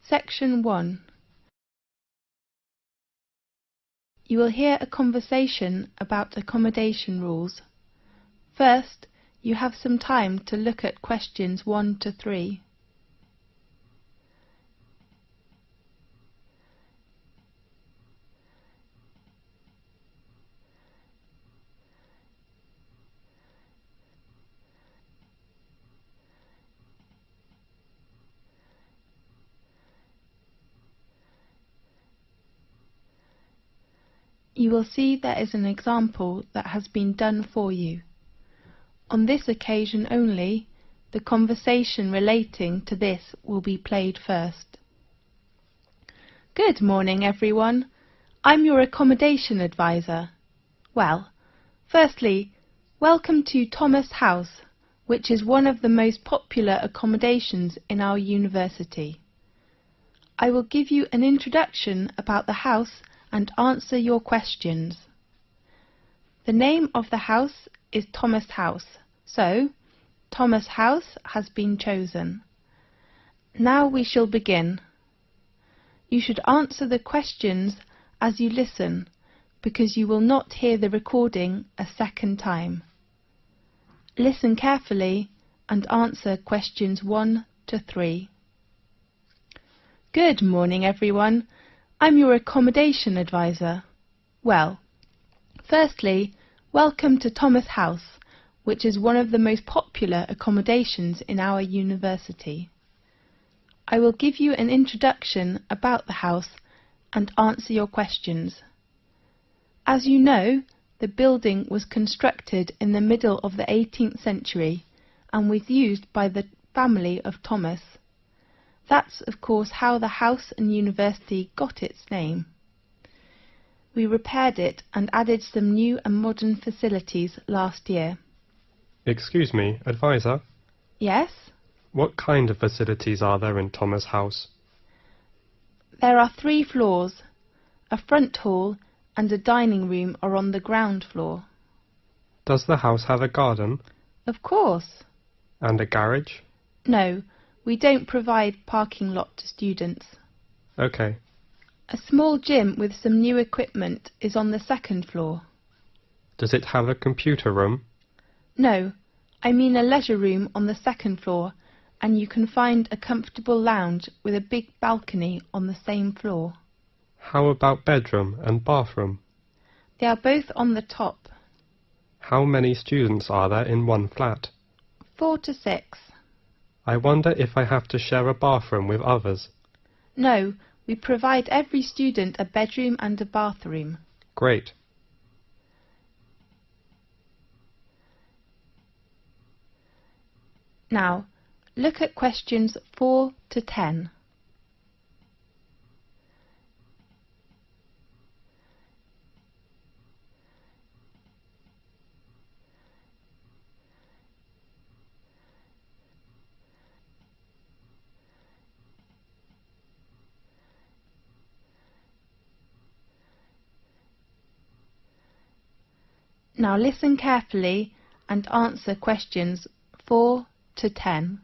Section 1. You will hear a conversation about accommodation rules. First, you have some time to look at questions 1 to 3. You will see there is an example that has been done for you. On this occasion only, the conversation relating to this will be played first. Good morning, everyone. I'm your accommodation advisor. Well, firstly, welcome to Thomas House, which is one of the most popular accommodations in our university. I will give you an introduction about the house and answer your questions. The name of the house is Thomas House, so Thomas House has been chosen. Now we shall begin. You should answer the questions as you listen, because you will not hear the recording a second time. Listen carefully and answer questions 1 to 3. Good morning, everyone. I'm your accommodation advisor. Well, firstly, welcome to Thomas House, which is one of the most popular accommodations in our university. I will give you an introduction about the house and answer your questions. As you know, the building was constructed in the middle of the 18th century and was used by the family of Thomas. That's, of course, how the house and university got its name. We repaired it and added some new and modern facilities last year. Excuse me, advisor? Yes? What kind of facilities are there in Thomas House? There are 3 floors. A front hall and a dining room are on the ground floor. Does the house have a garden? Of course. And a garage? No, we don't provide parking lot to students. Okay. A small gym with some new equipment is on the 2nd floor. Does it have a computer room? No, I mean a leisure room on the 2nd floor, and you can find a comfortable lounge with a big balcony on the same floor. How about bedroom and bathroom? They are both on the top. How many students are there in one flat? 4 to 6. I wonder if I have to share a bathroom with others. No, we provide every student a bedroom and a bathroom. Great. Now, look at questions 4 to 10. Now listen carefully and answer questions 4 to 10.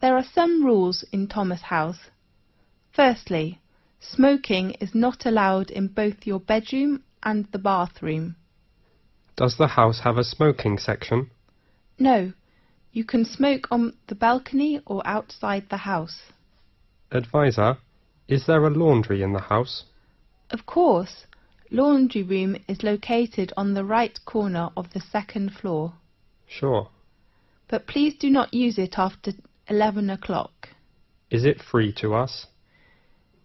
There are some rules in Thomas House. Firstly, smoking is not allowed in both your bedroom and the bathroom. Does the house have a smoking section? No, you can smoke on the balcony or outside the house. Advisor, is there a laundry in the house? Of course, laundry room is located on the right corner of the 2nd floor. Sure. But please do not use it after 11 o'clock. Is it free to us?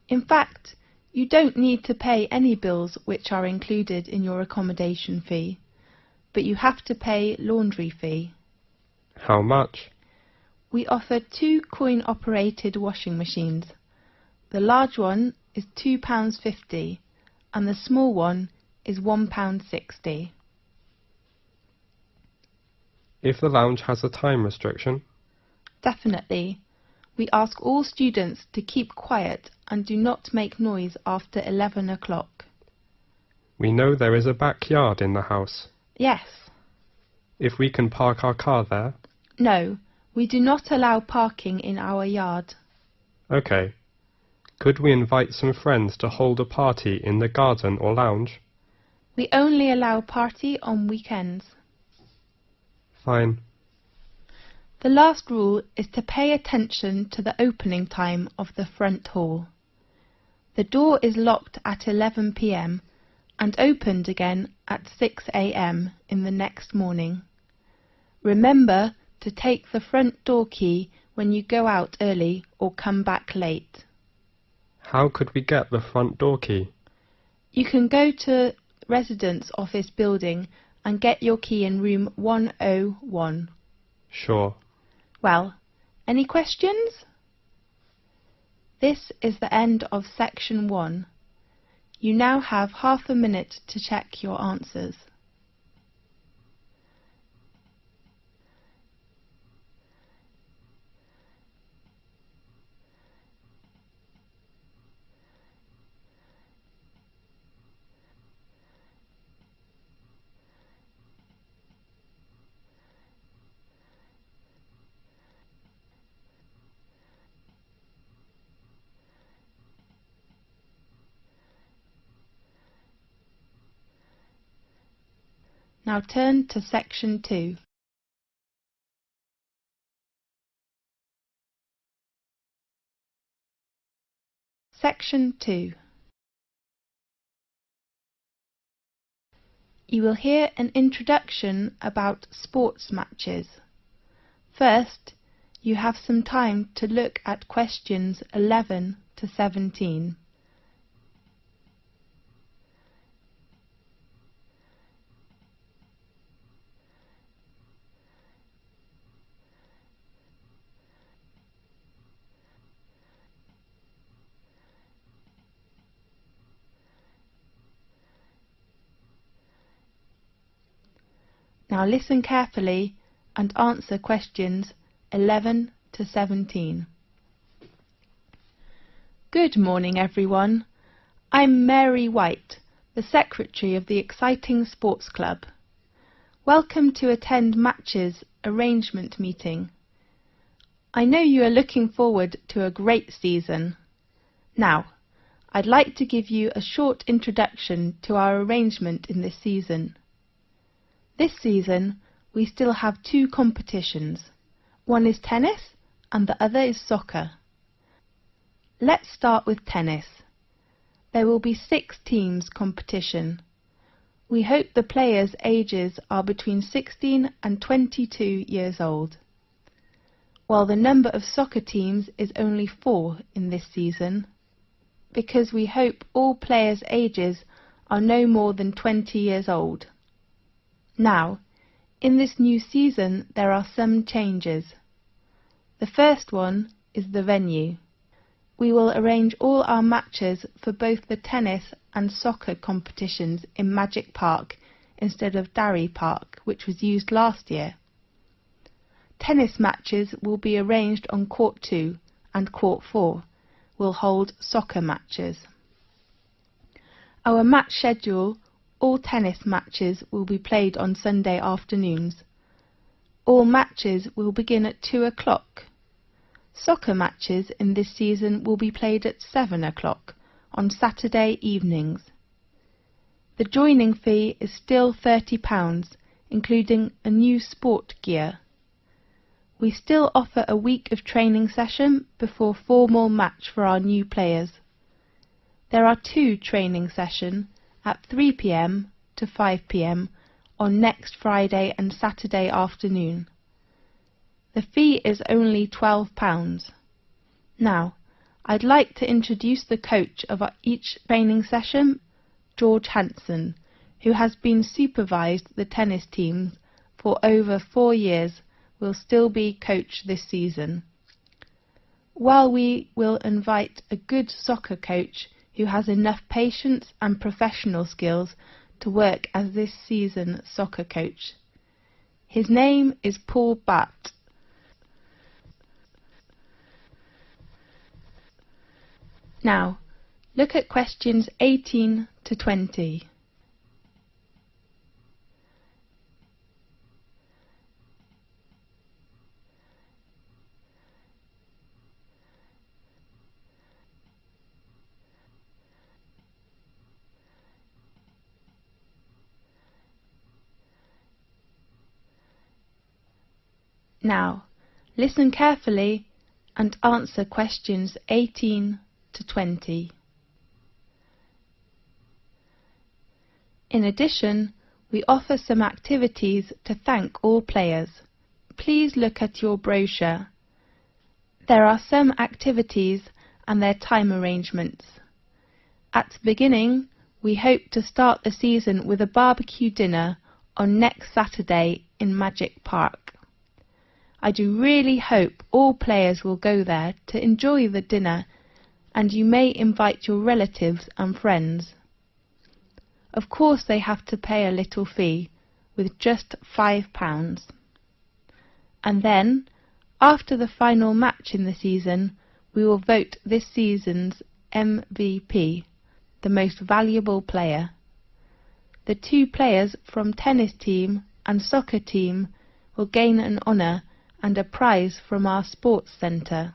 In fact, you don't need to pay any bills which are included in your accommodation fee, but you have to pay laundry fee. How much? We offer 2 coin-operated washing machines. The large one is £2.50 and the small one is £1.60. if the lounge has a time restriction? Definitely. We ask all students to keep quiet and do not make noise after 11 o'clock. We know there is a backyard in the house. Yes. If we can park our car there? No, we do not allow parking in our yard. OK. Could we invite some friends to hold a party in the garden or lounge? We only allow party on weekends. Fine. The last rule is to pay attention to the opening time of the front hall. The door is locked at 11 p.m. and opened again at 6 a.m. in the next morning. Remember to take the front door key when you go out early or come back late. How could we get the front door key? You can go to Residence Office building and get your key in room 101. Sure. Well, any questions? This is the end of section 1. You now have half a minute to check your answers. Now turn to section 2. Section 2. You will hear an introduction about sports matches. First, you have some time to look at questions 11 to 17. Now listen carefully and answer questions 11 to 17. Good morning, everyone. I'm Mary White, the Secretary of the exciting sports club. Welcome to attend Match's arrangement meeting. I know you are looking forward to a great season. Now, I'd like to give you a short introduction to our arrangement in this season. This season, we still have 2 competitions. One is tennis and the other is soccer. Let's start with tennis. There will be 6 teams competition. We hope the players' ages are between 16 and 22 years old. While the number of soccer teams is only 4 in this season, because we hope all players' ages are no more than 20 years old. Now, in this new season there are some changes. The first one is the venue. We will arrange all our matches for both the tennis and soccer competitions in Magic Park instead of Darry Park, which was used last year. Tennis matches will be arranged on Court 2 and Court 4 will hold soccer matches. Our match schedule: all tennis matches will be played on Sunday afternoons. All matches will begin at 2 o'clock. Soccer matches in this season will be played at 7 o'clock on Saturday evenings. The joining fee is still £30, including a new sport gear. We still offer a week of training session before formal match for our new players. There are 2 training sessions at 3 p.m. to 5 p.m. on next Friday and Saturday afternoon. The fee is only £12. Now, I'd like to introduce the coach of each training session, George Hanson, who has been supervised the tennis teams for over 4 years, will still be coach this season. While we will invite a good soccer coach who has enough patience and professional skills to work as this season's soccer coach. His name is Paul Butt. Now, look at questions 18 to 20. Now, listen carefully and answer questions 18 to 20. In addition, we offer some activities to thank all players. Please look at your brochure. There are some activities and their time arrangements. At the beginning, we hope to start the season with a barbecue dinner on next Saturday in Magic Park. I do really hope all players will go there to enjoy the dinner, and you may invite your relatives and friends. Of course they have to pay a little fee, with just £5. And then, after the final match in the season, we will vote this season's MVP, the most valuable player. The 2 players from tennis team and soccer team will gain an honour and a prize from our sports centre.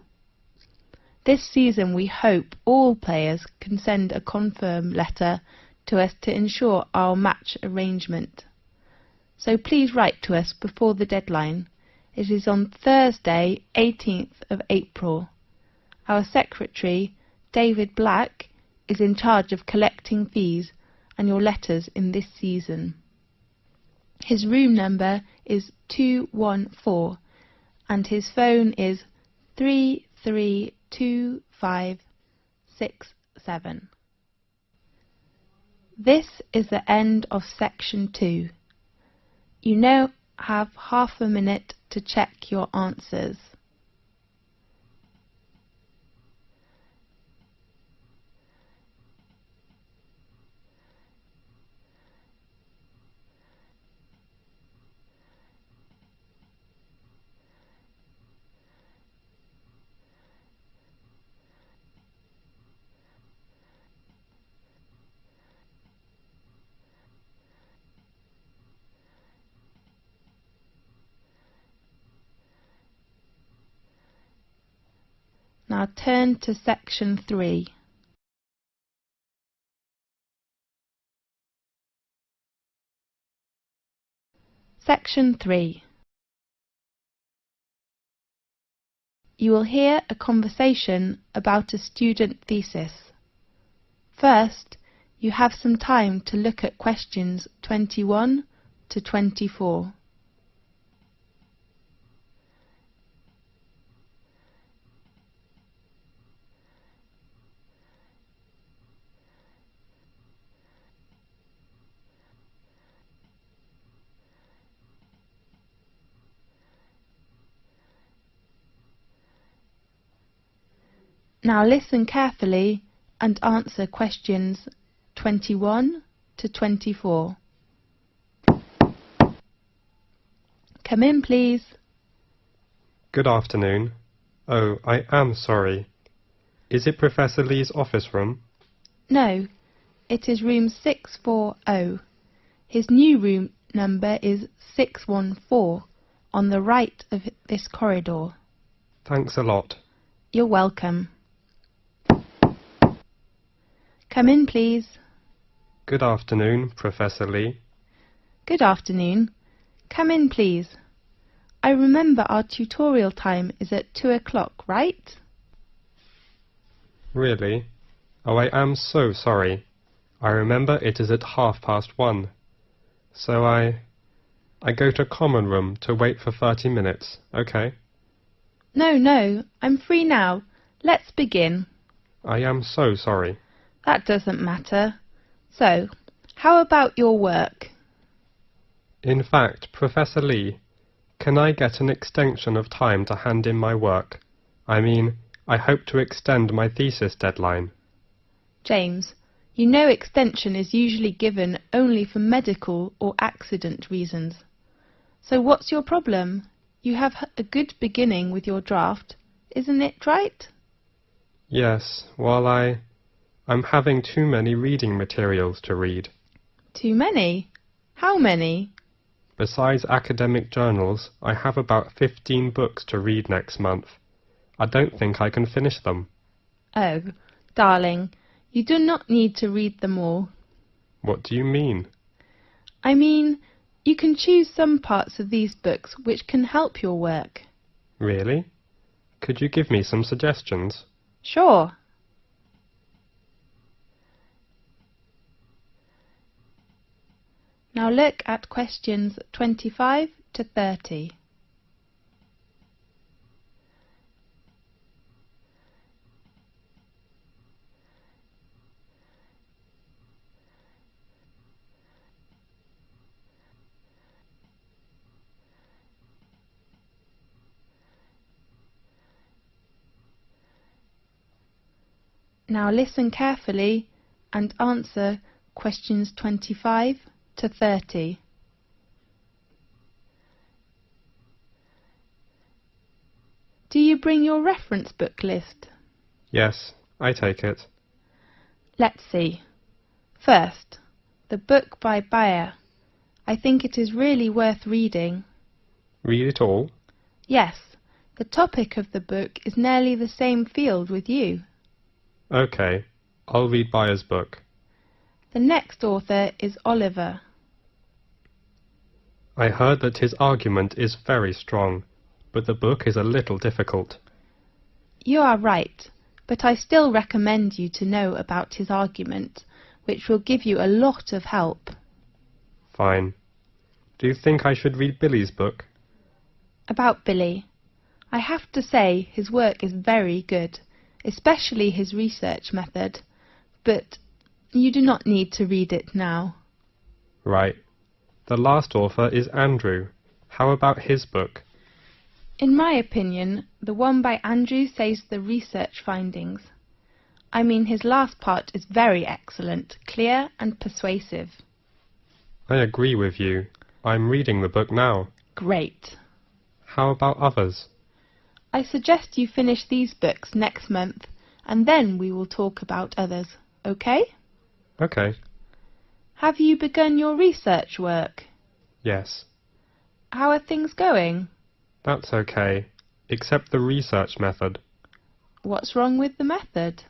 This season we hope all players can send a confirm letter to us to ensure our match arrangement. So please write to us before the deadline. It is on Thursday, 18th of April. Our secretary, David Black, is in charge of collecting fees and your letters in this season. His room number is 214 and his phone is 332567. This is the end of section 2. You now have half a minute to check your answers. Now turn to section 3. Section 3. You will hear a conversation about a student thesis. First, you have some time to look at questions 21 to 24. Now listen carefully and answer questions 21 to 24. Come in, please. Good afternoon. Oh, I am sorry. Is it Professor Lee's office room? No, it is room 640. His new room number is 614 on the right of this corridor. Thanks a lot. You're welcome. Come in, please. Good afternoon, Professor Lee. Good afternoon. Come in, please. I remember our tutorial time is at 2 o'clock, right? Really? Oh, I am so sorry. I remember it is at 1:30. So I go to common room to wait for 30 minutes, okay? No, I'm free now. Let's begin. I am so sorry. That doesn't matter. So, how about your work? In fact, Professor Lee, can I get an extension of time to hand in my work? I mean, I hope to extend my thesis deadline. James, you know extension is usually given only for medical or accident reasons. So what's your problem? You have a good beginning with your draft, isn't it right? Yes, well, I'm having too many reading materials to read. Too many? How many? Besides academic journals, I have about 15 books to read next month. I don't think I can finish them. Oh, darling, you do not need to read them all. What do you mean? I mean, you can choose some parts of these books which can help your work. Really? Could you give me some suggestions? Sure. Now look at questions 25 to 30. Now listen carefully and answer questions 25 to 30. Do you bring your reference book list? Yes, I take it. Let's see. First, the book by Bayer. I think it is really worth reading. Read it all? Yes, the topic of the book is nearly the same field with you. Okay, I'll read Bayer's book. The next author is Oliver. I heard that his argument is very strong, but the book is a little difficult. You are right, but I still recommend you to know about his argument, which will give you a lot of help. Fine. Do you think I should read Billy's book? About Billy. I have to say his work is very good, especially his research method, but you do not need to read it now. Right. The last author is Andrew. How about his book? In my opinion, the one by Andrew says the research findings. I mean, his last part is very excellent, clear and persuasive. I agree with you. I'm reading the book now. Great. How about others? I suggest you finish these books next month, and then we will talk about others, okay? Okay. Have you begun your research work? Yes. How are things going? That's okay, except the research method. What's wrong with the method?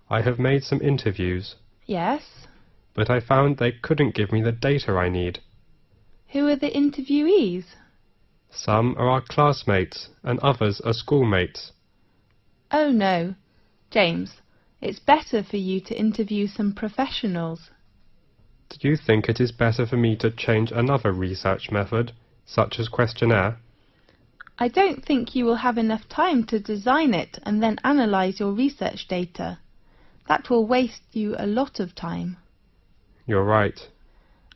I have made some interviews, Yes. but I found they couldn't give me the data I need. Who are the interviewees? Some are our classmates and others are schoolmates. Oh no. James, it's better for you to interview some professionals. Do you think it is better for me to change another research method, such as questionnaire? I don't think you will have enough time to design it and then analyse your research data. That will waste you a lot of time. You're right.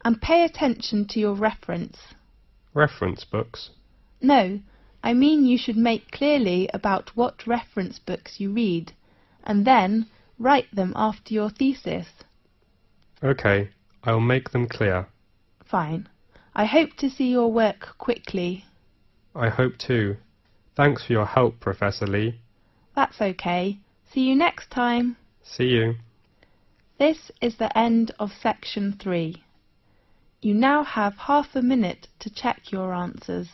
And pay attention to your reference. Reference books? No, I mean you should make clearly about what reference books you read, and then write them after your thesis. Okay, I'll make them clear. Fine. I hope to see your work quickly. I hope too. Thanks for your help, Professor Lee. That's okay. See you next time. See you. This is the end of section 3. You now have half a minute to check your answers.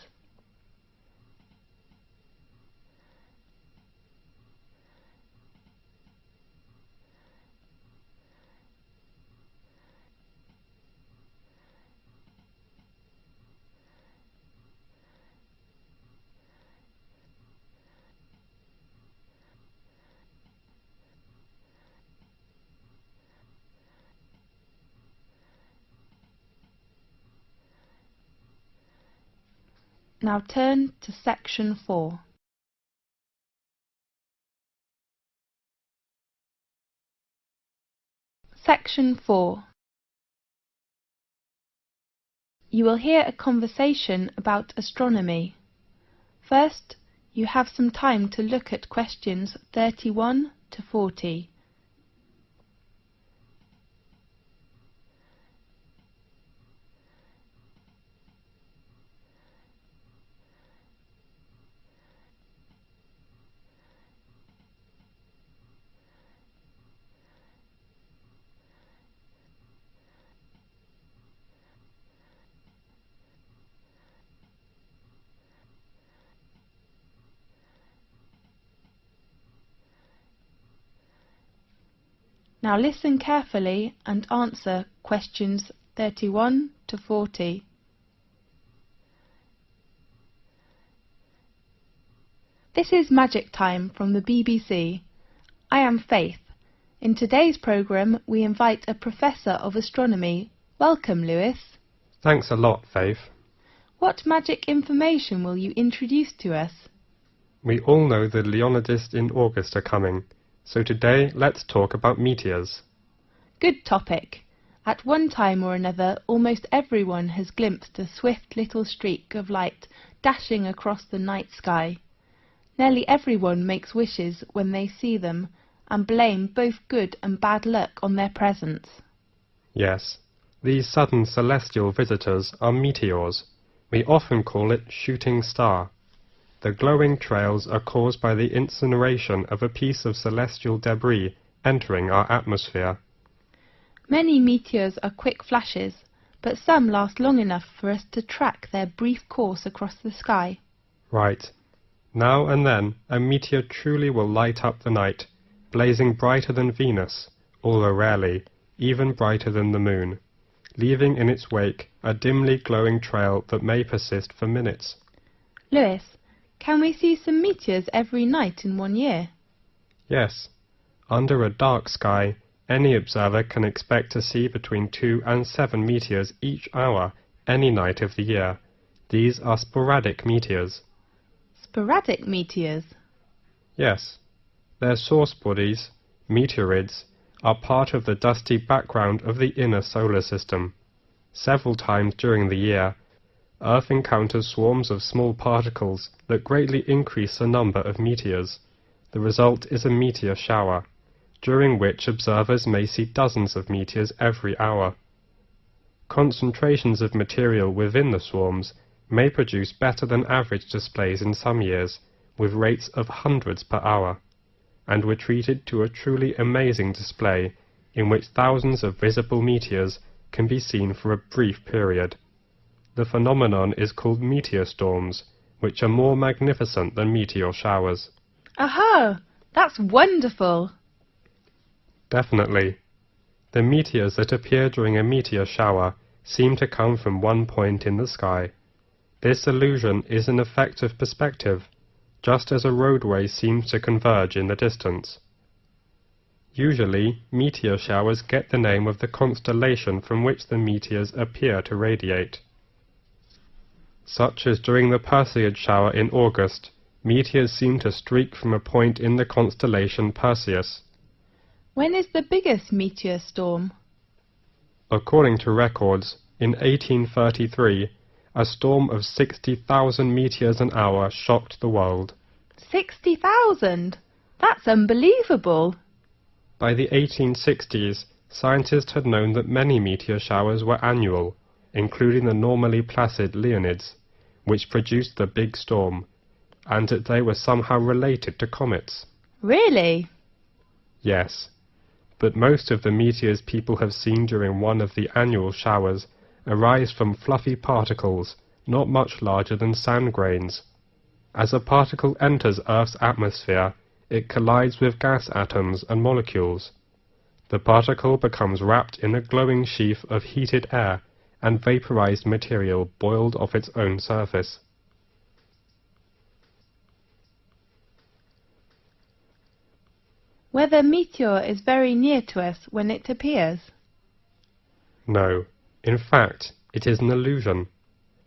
Now turn to section 4. Section 4. You will hear a conversation about astronomy. First, you have some time to look at questions 31 to 40. Now listen carefully and answer questions 31 to 40. This is Magic Time from the BBC. I am Faith. In today's programme we invite a Professor of Astronomy. Welcome, Lewis. Thanks a lot, Faith. What magic information will you introduce to us? We all know the Leonidas in August are coming, so today let's talk about meteors. Good topic. At one time or another, almost everyone has glimpsed a swift little streak of light dashing across the night sky. Nearly everyone makes wishes when they see them and blame both good and bad luck on their presence. Yes, these sudden celestial visitors are meteors. We often call it shooting star. The glowing trails are caused by the incineration of a piece of celestial debris entering our atmosphere. Many meteors are quick flashes, but some last long enough for us to track their brief course across the sky. Right. Now and then a meteor truly will light up the night, blazing brighter than Venus, although rarely, even brighter than the moon, leaving in its wake a dimly glowing trail that may persist for minutes. Lewis, can we see some meteors every night in 1 year? Yes. Under a dark sky, any observer can expect to see between 2 and 7 meteors each hour, any night of the year. These are sporadic meteors. Sporadic meteors? Yes. Their source bodies, meteorids, are part of the dusty background of the inner solar system. Several times during the year, Earth encounters swarms of small particles that greatly increase the number of meteors. The result is a meteor shower, during which observers may see dozens of meteors every hour. Concentrations of material within the swarms may produce better than average displays in some years, with rates of hundreds per hour, and were treated to a truly amazing display in which thousands of visible meteors can be seen for a brief period. The phenomenon is called meteor storms, which are more magnificent than meteor showers. Aha! That's wonderful! Definitely. The meteors that appear during a meteor shower seem to come from one point in the sky. This illusion is an effect of perspective, just as a roadway seems to converge in the distance. Usually, meteor showers get the name of the constellation from which the meteors appear to radiate. Such as during the Perseid shower in August, meteors seem to streak from a point in the constellation Perseus. When is the biggest meteor storm? According to records, in 1833, a storm of 60,000 meteors an hour shocked the world. 60,000? That's unbelievable! By the 1860s, scientists had known that many meteor showers were annual, including the normally placid Leonids, which produced the big storm, and that they were somehow related to comets. Really? Yes, but most of the meteors people have seen during one of the annual showers arise from fluffy particles not much larger than sand grains. As a particle enters Earth's atmosphere, it collides with gas atoms and molecules. The particle becomes wrapped in a glowing sheath of heated air and vaporized material boiled off its own surface. Whether meteor is very near to us when it appears? No, in fact, it is an illusion.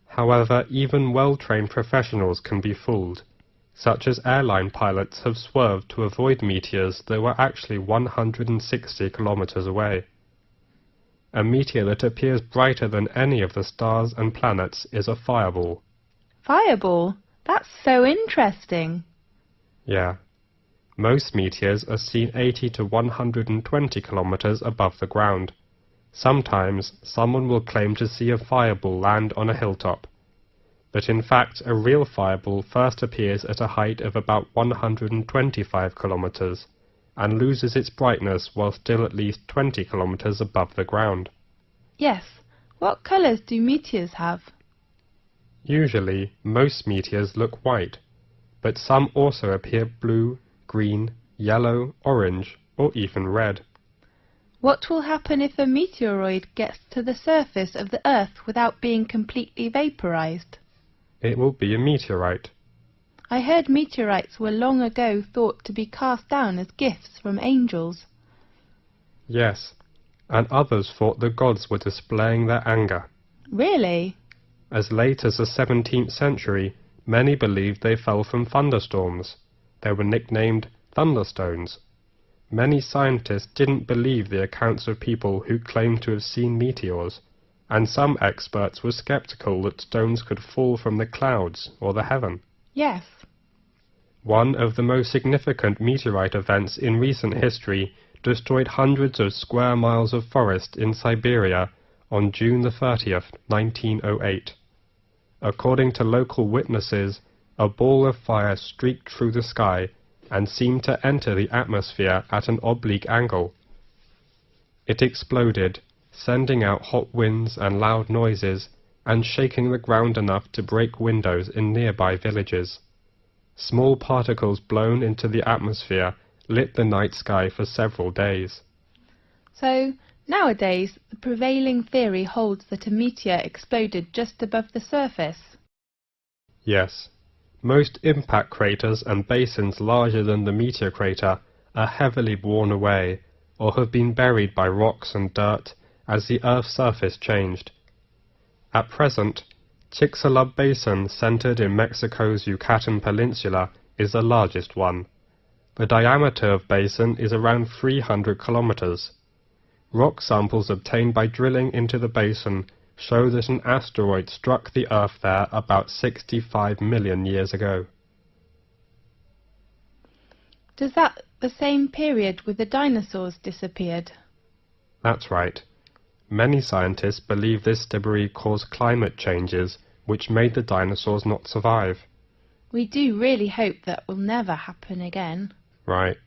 However, even well-trained professionals can be fooled, such as airline pilots have swerved to avoid meteors that were actually 160 kilometers away. A meteor that appears brighter than any of the stars and planets is a fireball. Fireball? That's so interesting. Yeah. Most meteors are seen 80 to 120 kilometers above the ground. Sometimes someone will claim to see a fireball land on a hilltop. But in fact, a real fireball first appears at a height of about 125 kilometers, and loses its brightness while still at least 20 kilometers above the ground. Yes. What colours do meteors have? Usually, most meteors look white, but some also appear blue, green, yellow, orange, or even red. What will happen if a meteoroid gets to the surface of the Earth without being completely vaporized? It will be a meteorite. I heard meteorites were long ago thought to be cast down as gifts from angels. Yes, and others thought the gods were displaying their anger. Really? As late as the 17th century, many believed they fell from thunderstorms. They were nicknamed thunderstones. Many scientists didn't believe the accounts of people who claimed to have seen meteors, and some experts were skeptical that stones could fall from the clouds or the heaven. Yes. One of the most significant meteorite events in recent history destroyed hundreds of square miles of forest in Siberia on June the 30th, 1908. According to local witnesses, a ball of fire streaked through the sky and seemed to enter the atmosphere at an oblique angle. It exploded, sending out hot winds and loud noises, and shaking the ground enough to break windows in nearby villages. Small particles blown into the atmosphere lit the night sky for several days. So, nowadays, the prevailing theory holds that a meteor exploded just above the surface. Yes. Most impact craters and basins larger than the meteor crater are heavily worn away, or have been buried by rocks and dirt as the Earth's surface changed. At present, Chicxulub Basin, centered in Mexico's Yucatan Peninsula, is the largest one. The diameter of basin is around 300 kilometers. Rock samples obtained by drilling into the basin show that an asteroid struck the Earth there about 65 million years ago. Does that the same period with the dinosaurs disappeared? That's right. Many scientists believe this debris caused climate changes which made the dinosaurs not survive. We do really hope that will never happen again. Right.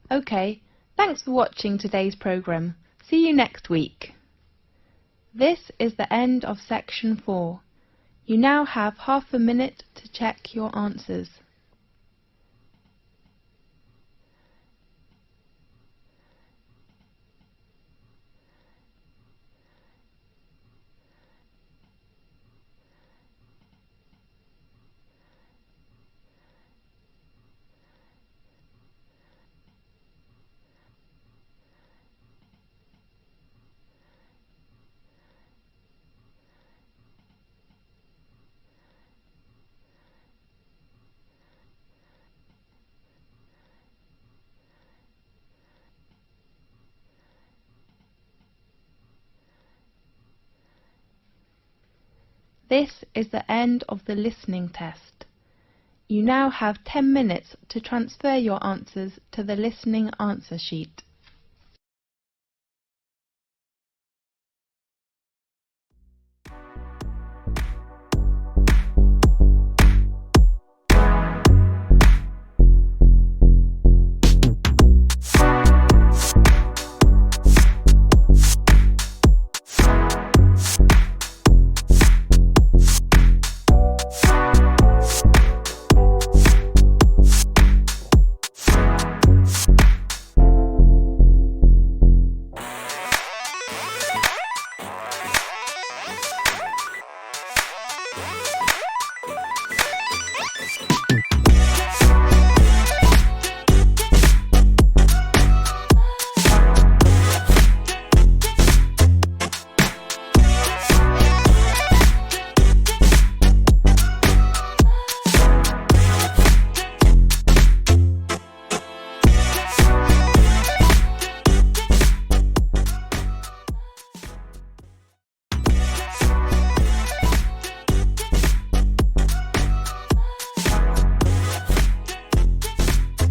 OK, thanks for watching today's programme. See you next week. This is the end of section 4. You now have half a minute to check your answers. This is the end of the listening test. You now have 10 minutes to transfer your answers to the listening answer sheet.